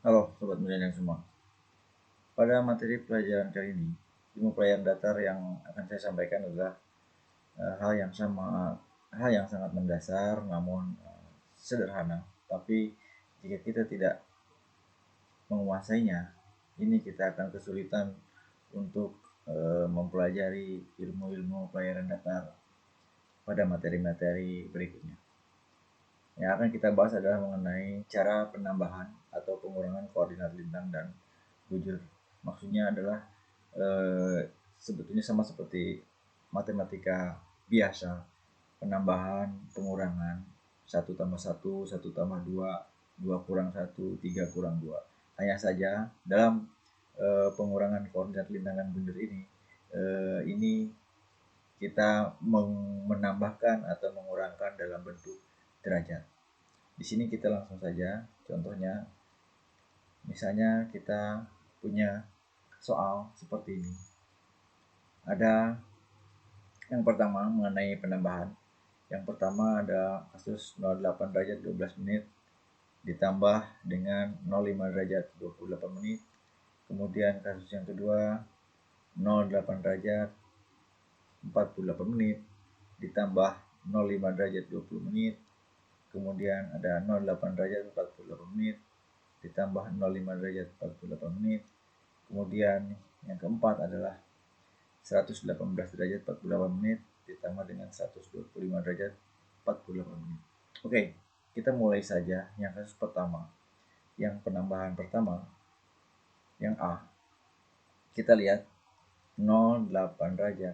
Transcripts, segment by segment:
Halo Sobat Milenial semua. Pada materi pelajaran kali ini, ilmu pelayaran datar yang akan saya sampaikan adalah hal yang sangat mendasar namun sederhana. Tapi jika kita tidak menguasainya, ini kita akan kesulitan untuk mempelajari ilmu-ilmu pelayaran datar pada materi-materi berikutnya. Yang akan kita bahas adalah mengenai cara penambahan atau pengurangan koordinat lintang dan bujur. Maksudnya adalah sebetulnya sama seperti matematika biasa, penambahan, pengurangan, 1 tambah 1, 1 tambah 2, 2 kurang 1, 3 kurang 2. Hanya saja dalam pengurangan koordinat lintang dan bujur ini kita menambahkan atau mengurangkan dalam bentuk derajat. Di sini kita langsung saja, contohnya misalnya kita punya soal seperti ini. Ada yang pertama mengenai penambahan. Yang pertama ada kasus 08 derajat 12 menit ditambah dengan 05 derajat 28 menit. Kemudian kasus yang kedua 08 derajat 48 menit ditambah 05 derajat 20 menit. Kemudian ada 08 derajat 48 menit ditambah 05 derajat 48 menit. Kemudian yang keempat adalah 118 derajat 48 menit ditambah dengan 125 derajat 48 menit. Oke, kita mulai saja yang kasus pertama. Yang penambahan pertama, yang A. Kita lihat 08 derajat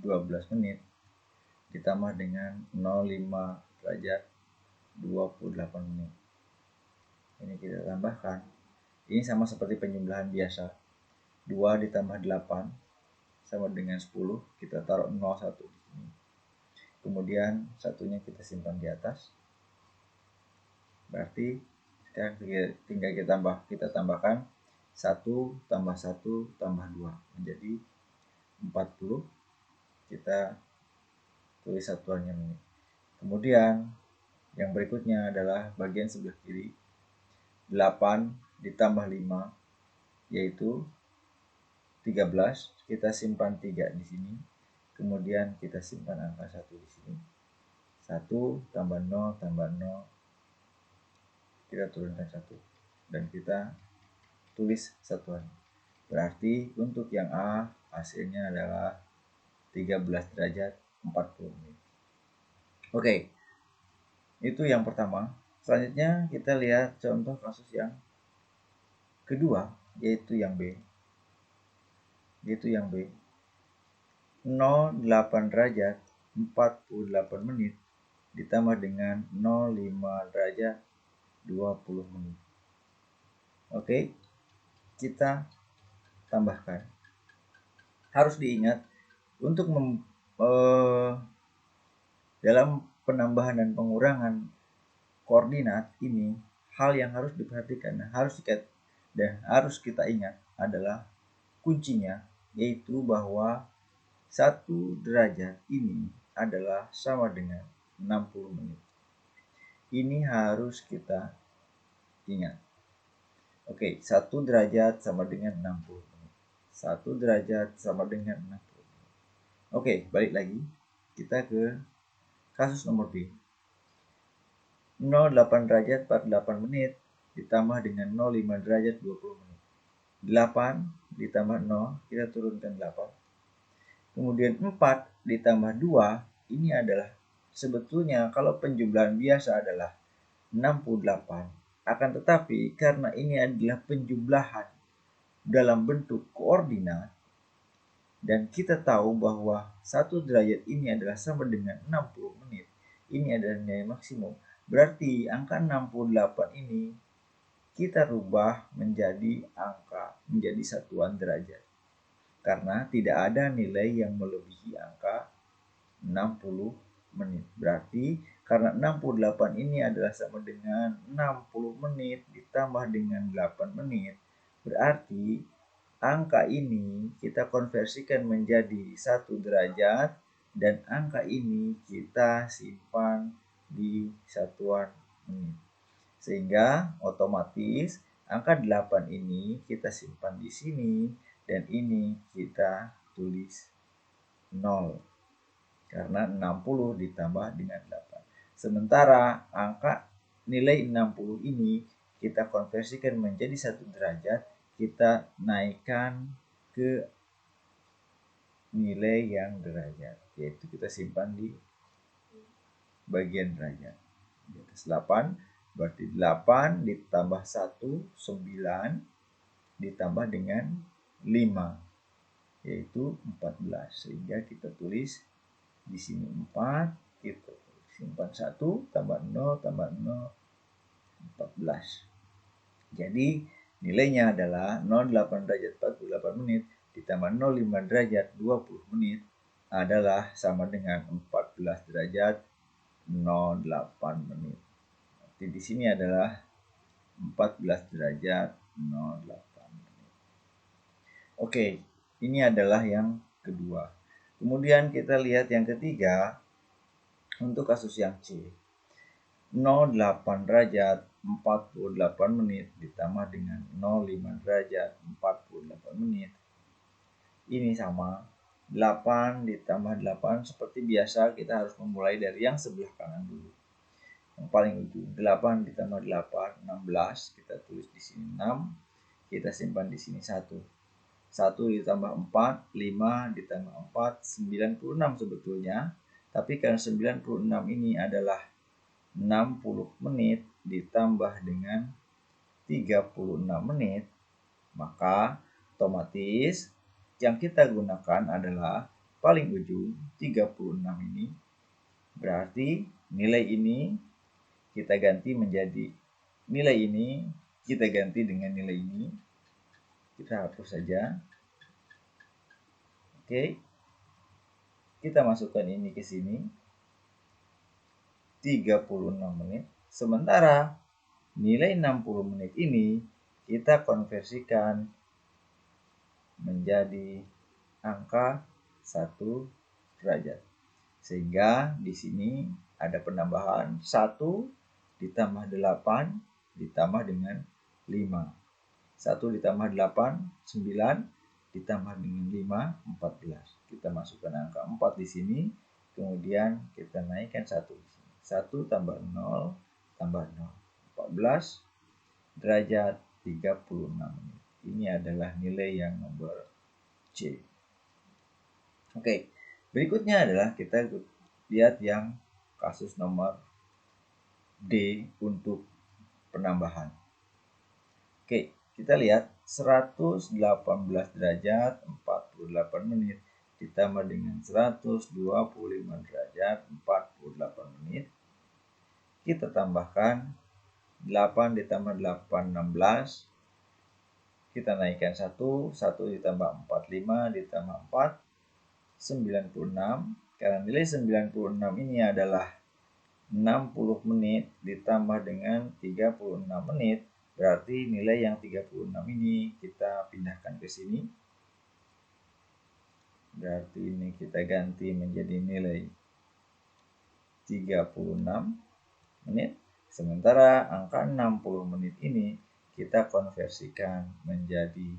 12 menit ditambah dengan 05 derajat 28 menit. Ini kita tambahkan. Ini sama seperti penjumlahan biasa. 2 ditambah 8 sama dengan 10, kita taruh 01 di sini. Kemudian satunya kita simpan di atas. Berarti sekarang tinggal kita tambahkan 1 tambah 1 tambah 2 menjadi 40. Kita tulis satuannya menit. Kemudian yang berikutnya adalah bagian sebelah kiri. 8 ditambah 5 yaitu 13, kita simpan 3 di sini. Kemudian kita simpan angka 1 di sini. 1 tambah 0 tambah 0, kita turunkan 1 dan kita tulis satuan. Berarti untuk yang A hasilnya adalah 13 derajat 40 menit. Oke, itu yang pertama. Selanjutnya kita lihat contoh kasus yang kedua, yaitu yang B. 08 derajat 48 menit ditambah dengan 05 derajat 20 menit. Oke, kita tambahkan. Harus diingat untuk dalam penambahan dan pengurangan koordinat ini, hal yang harus diperhatikan dan harus kita ingat adalah kuncinya, yaitu bahwa 1 derajat ini adalah sama dengan 60 menit. Ini harus kita ingat. Oke, 1 derajat sama dengan 60 menit. 1 derajat sama dengan 60 menit. Oke, balik lagi. Kita ke kasus nomor B. 08 derajat 48 menit ditambah dengan 05 derajat 20 menit. 8 ditambah 0, kita turunkan 8. Kemudian 4 ditambah 2, ini adalah sebetulnya kalau penjumlahan biasa adalah 68. Akan tetapi karena ini adalah penjumlahan dalam bentuk koordinat dan kita tahu bahwa 1 derajat ini adalah sama dengan 60 menit. Ini adalah nilai maksimum. Berarti angka 68 ini kita rubah menjadi satuan derajat. Karena tidak ada nilai yang melebihi angka 60 menit. Berarti karena 68 ini adalah sama dengan 60 menit ditambah dengan 8 menit. Berarti angka ini kita konversikan menjadi 1 derajat dan angka ini kita simpan di satuan menit. Sehingga otomatis Angka 8 ini kita simpan di sini dan ini kita tulis 0. Karena 60 ditambah dengan 8. Sementara angka nilai 60 ini kita konversikan menjadi 1 derajat, kita naikkan ke nilai yang derajat, yaitu kita simpan di bagian derajat. Di atas 8, berarti 8 ditambah 1, 9, ditambah dengan 5, yaitu 14. Sehingga kita tulis di sini 4, kita simpan 1, tambah 0, tambah 0, 14. Jadi nilainya adalah 08 derajat 48 menit ditambah 05 derajat 20 menit adalah sama dengan 14 derajat 08 menit. Jadi di sini adalah 14 derajat 08 menit. Oke, ini adalah yang kedua. Kemudian kita lihat yang ketiga untuk kasus yang C. 08 derajat 48 menit ditambah dengan 05 derajat 48 menit. Ini sama 8 ditambah 8, seperti biasa kita harus memulai dari yang sebelah kanan dulu. Yang paling ujung 8 ditambah 8 16, kita tulis di sini 6, kita simpan di sini 1. 1 ditambah 4 5 ditambah 4 96 sebetulnya, tapi karena 96 ini adalah 60 menit ditambah dengan 36 menit, maka otomatis yang kita gunakan adalah paling ujung 36 ini. Berarti nilai ini kita ganti menjadi nilai ini, kita ganti dengan nilai ini. Kita hapus saja. Oke. Kita masukkan ini ke sini. 36 menit. Sementara nilai 60 menit ini kita konversikan menjadi angka 1 derajat. Sehingga di sini ada penambahan 1 ditambah 8 ditambah dengan 5. 1 ditambah 8, 9, ditambah dengan 5, 14. Kita masukkan angka 4 di sini, kemudian kita naikkan 1 di sini. 1 tambah 0 tambah 0, 14 derajat 36 menit. Ini adalah nilai yang nomor C. Oke, berikutnya adalah kita lihat yang kasus nomor D untuk penambahan. Oke, kita lihat 118 derajat 48 menit ditambah dengan 125 derajat 48 menit. Kita tambahkan 8 ditambah 8 16. Kita naikkan 1 ditambah 4 5 ditambah 4 96. Karena nilai 96 ini adalah 60 menit ditambah dengan 36 menit, berarti nilai yang 36 ini kita pindahkan ke sini. Berarti ini kita ganti menjadi nilai 36 menit. Sementara angka 60 menit ini kita konversikan menjadi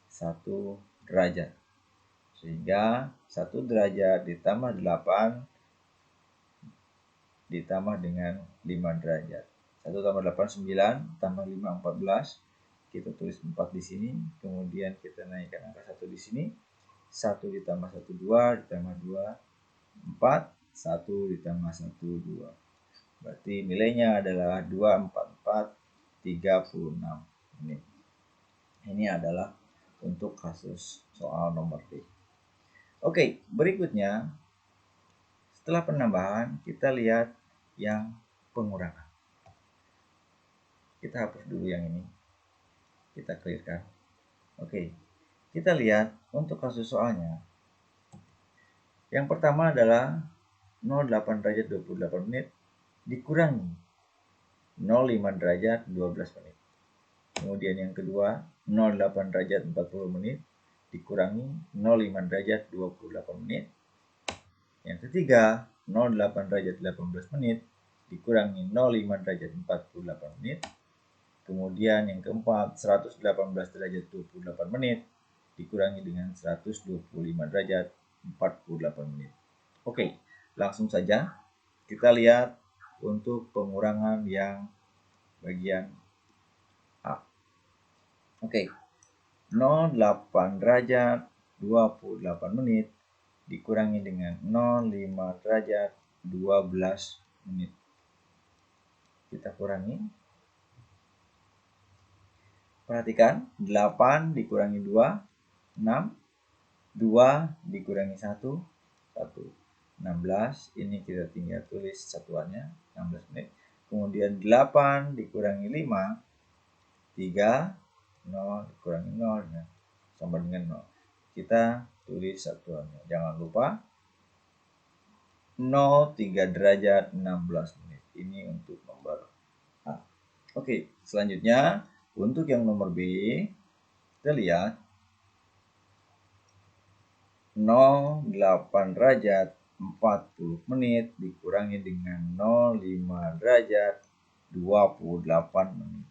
1 derajat. Sehingga 1 derajat ditambah 8 ditambah dengan 5 derajat. 1 tambah 8 9, tambah 5 14. Kita tulis 4 di sini, kemudian kita naikkan angka 1 di sini. 1 ditambah 1 2, ditambah 2 4, 1 ditambah 1 2. Berarti nilainya adalah 244 36 menit. Ini adalah untuk kasus soal nomor D. Oke, berikutnya setelah penambahan kita lihat yang pengurangan. Kita hapus dulu yang ini. Kita clearkan. Oke, kita lihat untuk kasus soalnya. Yang pertama adalah 08 derajat 28 menit dikurangi 05 derajat 12 menit. Kemudian yang kedua 08 derajat 40 menit dikurangi 05 derajat 28 menit. Yang ketiga 08 derajat 18 menit dikurangi 05 derajat 48 menit. Kemudian yang keempat, 118 derajat 28 menit dikurangi dengan 125 derajat 48 menit. Oke, langsung saja kita lihat untuk pengurangan yang bagian A. Oke, 08 derajat 28 menit dikurangi dengan 05 derajat 12 menit. Kita kurangi. Perhatikan, 8 dikurangi 2, 6. 2 dikurangi 1, 1. 16, ini kita tinggal tulis satuannya, 16 menit. Kemudian 8 dikurangi 5, 3. 0 dikurangi 0, sama dengan 0. Kita tulis satuannya. Jangan lupa 03 derajat 16 menit. Ini untuk nomor A. Oke, selanjutnya untuk yang nomor B, kita lihat 08 derajat 40 menit dikurangi dengan 05 derajat 28 menit.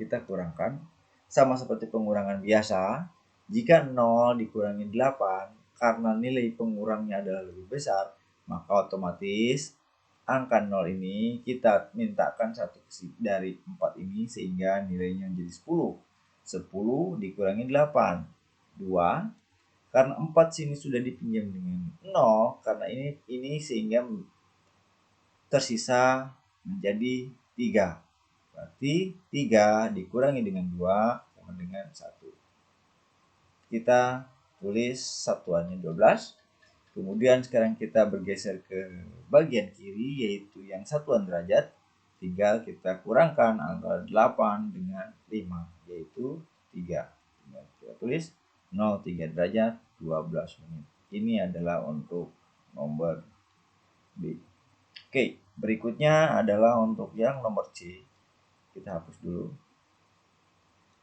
Kita kurangkan. Sama seperti pengurangan biasa, jika 0 dikurangi 8, karena nilai pengurangnya adalah lebih besar, maka otomatis angka 0 ini kita mintakan satu dari 4 ini sehingga nilainya menjadi 10. 10 dikurangi 8, 2. Karena 4 sini sudah dipinjam dengan 0, karena ini sehingga tersisa menjadi 3. Berarti 3 dikurangi dengan 2 sama dengan 1. Kita tulis satuannya 12. Kemudian sekarang kita bergeser ke bagian kiri, yaitu yang satuan derajat. Tinggal kita kurangkan antara 8 dengan 5, yaitu 3. Tinggal kita tulis 03 derajat 12 menit. Ini adalah untuk nomor B. Oke, berikutnya adalah untuk yang nomor C. Kita hapus dulu.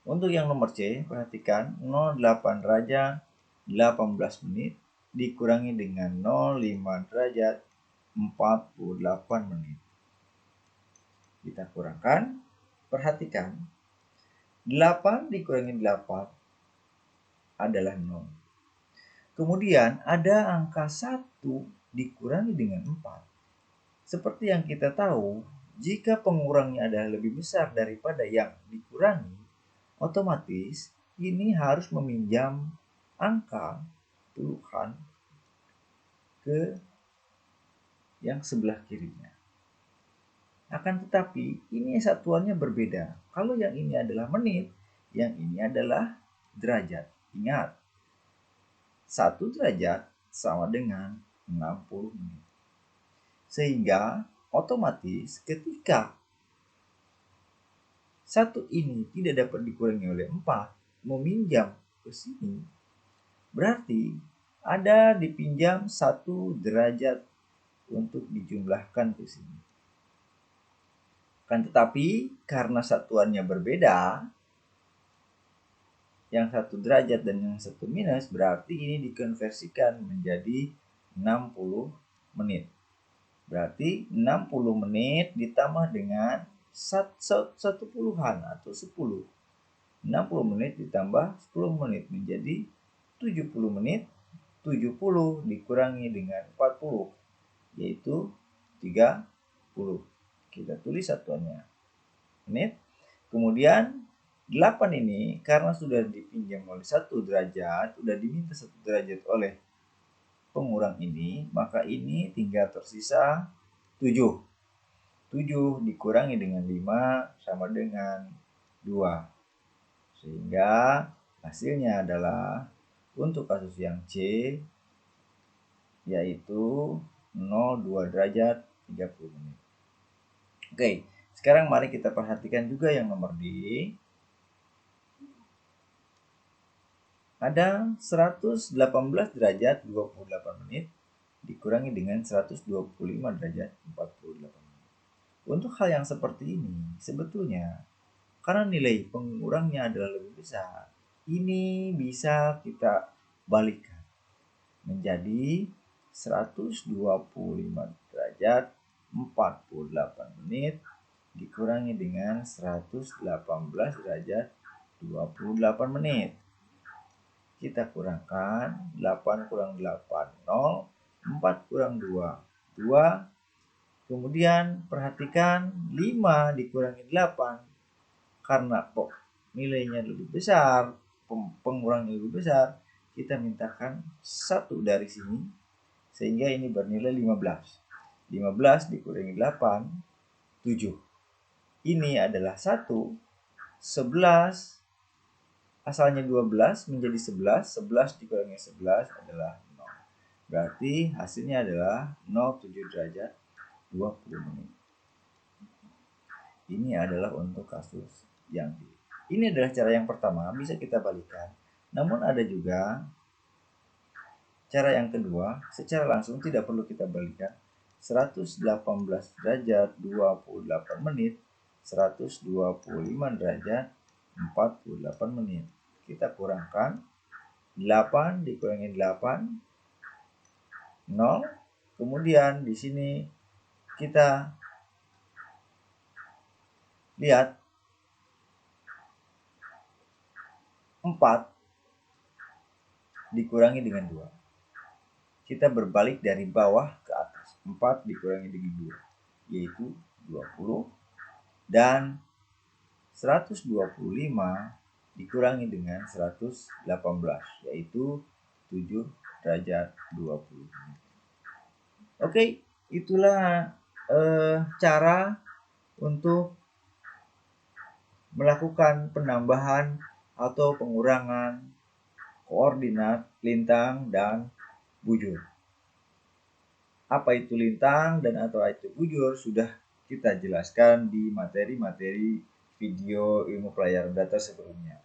Untuk yang nomor C, perhatikan 08 derajat 18 menit dikurangi dengan 05 derajat 48 menit. Kita kurangkan. Perhatikan, 8 dikurangi 8 adalah 0. Kemudian ada angka 1 dikurangi dengan 4. Seperti yang kita tahu, jika pengurangnya adalah lebih besar daripada yang dikurangi, otomatis ini harus meminjam angka puluhan ke yang sebelah kirinya. Akan tetapi ini satuannya berbeda. Kalau yang ini adalah menit, yang ini adalah derajat. Ingat, 1 derajat sama dengan 60 menit. Sehingga otomatis ketika 1 ini tidak dapat dikurangi oleh 4, meminjam ke sini, berarti ada dipinjam 1 derajat untuk dijumlahkan ke sini. Kan tetapi karena satuannya berbeda, yang 1 derajat dan yang 1 minus, berarti ini dikonversikan menjadi 60 menit. Berarti 60 menit ditambah dengan 1 puluhan atau 10. 60 menit ditambah 10 menit menjadi 70 menit. 70 dikurangi dengan 40, yaitu 30. Kita tulis satuannya menit. Kemudian 8 ini karena sudah dipinjam oleh 1 derajat, sudah diminta 1 derajat oleh pengurang ini, maka ini tinggal tersisa 7. 7 dikurangi dengan 5 sama dengan 2. Sehingga hasilnya adalah untuk kasus yang C, yaitu 02 derajat 30 menit. Oke, sekarang mari kita perhatikan juga yang nomor D. Ada 118 derajat 28 menit dikurangi dengan 125 derajat 48 menit. Untuk hal yang seperti ini, sebetulnya karena nilai pengurangnya adalah lebih besar, ini bisa kita balikkan menjadi 125 derajat 48 menit dikurangi dengan 118 derajat 28 menit. Kita kurangkan 8 kurang 8, 0, 4 kurang 2, 2. Kemudian perhatikan 5 dikurangi 8. Karena nilainya lebih besar, pengurangnya lebih besar, kita mintakan 1 dari sini, sehingga ini bernilai 15. 15 dikurangi 8, 7. Ini adalah 1, 11, asalnya 12 menjadi 11, 11 dikurangi 11 adalah 0. Berarti hasilnya adalah 0,7 derajat 20 menit. Ini adalah untuk kasus yang ini adalah cara yang pertama, bisa kita balikan. Namun ada juga cara yang kedua, secara langsung tidak perlu kita balikan. 118 derajat 28 menit, 125 derajat 48 menit. Kita kurangkan 8 dikurangi 8, 0. Kemudian di sini kita lihat 4 dikurangi dengan 2. Kita berbalik dari bawah ke atas. 4 dikurangi dengan 2, yaitu 20. Dan 125 dikurangi dengan 118, yaitu 7 derajat 20. Oke, itulah cara untuk melakukan penambahan atau pengurangan koordinat lintang dan bujur. Apa itu lintang dan atau itu bujur sudah kita jelaskan di materi-materi video ilmu pelayaran data sebelumnya.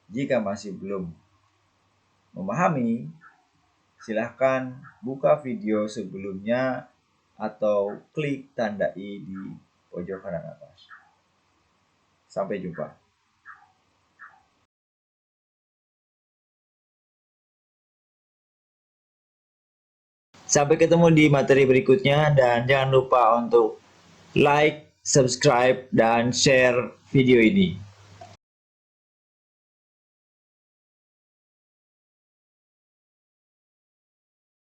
Jika masih belum memahami, silahkan buka video sebelumnya atau klik tanda i di pojok kanan atas. Sampai jumpa. Sampai ketemu di materi berikutnya, dan jangan lupa untuk like, subscribe, dan share video ini.